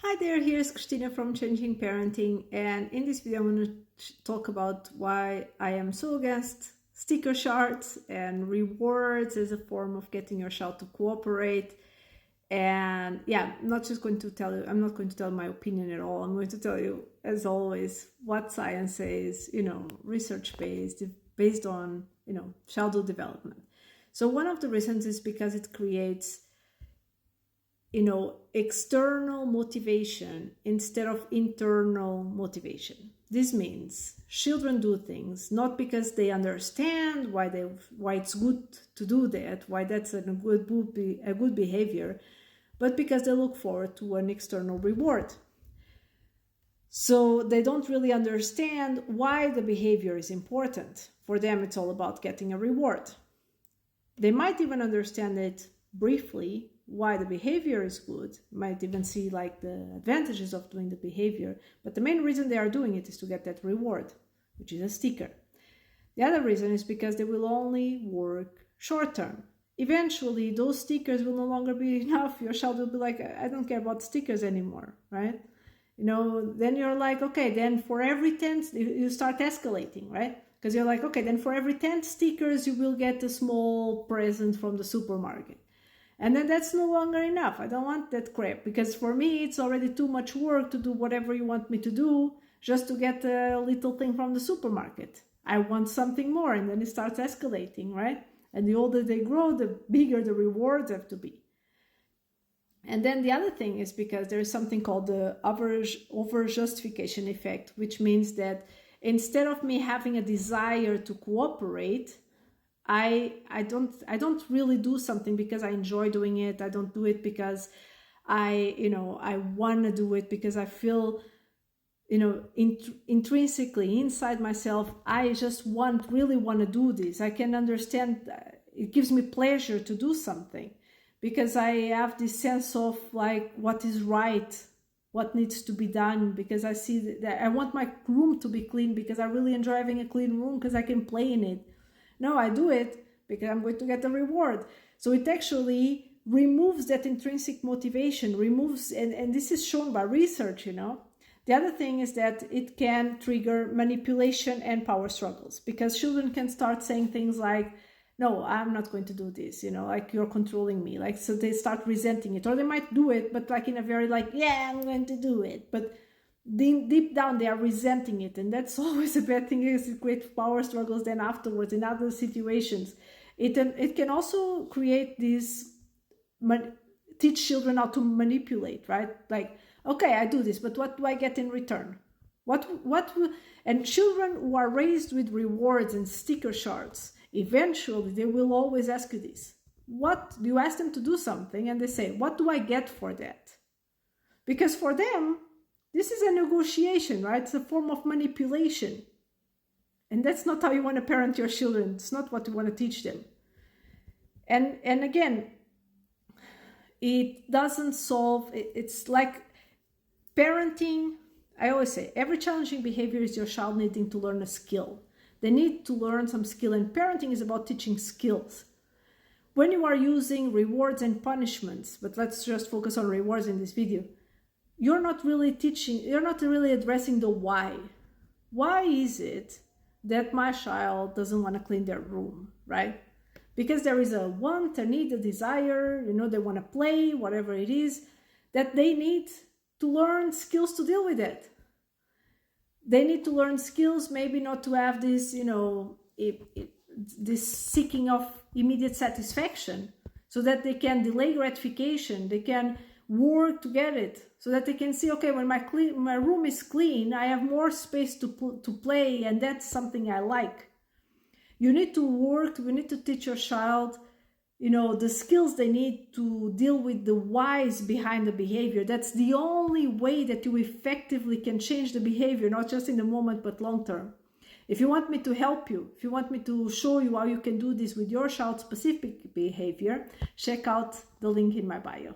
Hi there, here's Christina from Changing Parenting, and in this video I'm going to talk about why I am so against sticker charts and rewards as a form of getting your child to cooperate. And yeah, I'm not going to tell my opinion at all. I'm going to tell you, as always, what science says, research based on, childhood development. So one of the reasons is because it creates external motivation instead of internal motivation. This means children do things not because they understand why it's good to do that, why that's a good behavior, but because they look forward to an external reward. So they don't really understand why the behavior is important. For them, it's all about getting a reward. They might even understand it briefly, why the behavior is good, might even see like the advantages of doing the behavior, but the main reason they are doing it is to get that reward, which is a sticker. The other reason is because they will only work short term. Eventually, those stickers will no longer be enough. Your child will be like, I don't care about stickers anymore, right? Then you're like, okay, then for every 10, you start escalating, right? Because you're like, okay, then for every 10 stickers, you will get a small present from the supermarket. And then that's no longer enough. I don't want that crap, because for me, it's already too much work to do whatever you want me to do just to get a little thing from the supermarket. I want something more, and then it starts escalating, right? And the older they grow, the bigger the rewards have to be. And then the other thing is because there is something called the over-justification effect, which means that instead of me having a desire to cooperate, I don't really do something because I enjoy doing it. I don't do it because I want to do it, because I feel, intrinsically inside myself, I just really want to do this. I can understand it gives me pleasure to do something, because I have this sense of like what is right, what needs to be done, because I see that I want my room to be clean, because I really enjoy having a clean room because I can play in it. No, I do it because I'm going to get a reward. So it actually removes that intrinsic motivation, and this is shown by research, The other thing is that it can trigger manipulation and power struggles, because children can start saying things like, no, I'm not going to do this, like you're controlling me. Like, so they start resenting it, or they might do it, but like in a very yeah, I'm going to do it. But deep down they are resenting it, and that's always a bad thing. It creates power struggles then afterwards in other situations. It can also create these teach children how to manipulate, right? Like, okay, I do this, but what do I get in return? And children who are raised with rewards and sticker charts, eventually they will always ask you this. What do you ask them to do something, and they say, what do I get for that? Because for them, this is a negotiation, right? It's a form of manipulation. And that's not how you want to parent your children. It's not what you want to teach them. And again, it doesn't solve, it's like parenting. I always say, every challenging behavior is your child needing to learn a skill. They need to learn some skill, and parenting is about teaching skills. When you are using rewards and punishments, but let's just focus on rewards in this video, you're not really addressing the why. Why is it that my child doesn't want to clean their room, right? Because there is a want, a need, a desire, they want to play, whatever it is, that they need to learn skills to deal with it. They need to learn skills, maybe not to have this, this seeking of immediate satisfaction, so that they can delay gratification, they can work to get it, so that they can see, okay, when my room is clean, I have more space to play, and that's something I like. You need to teach your child, the skills they need to deal with the whys behind the behavior. That's the only way that you effectively can change the behavior, not just in the moment, but long term. If you want me to help you, if you want me to show you how you can do this with your child's specific behavior, check out the link in my bio.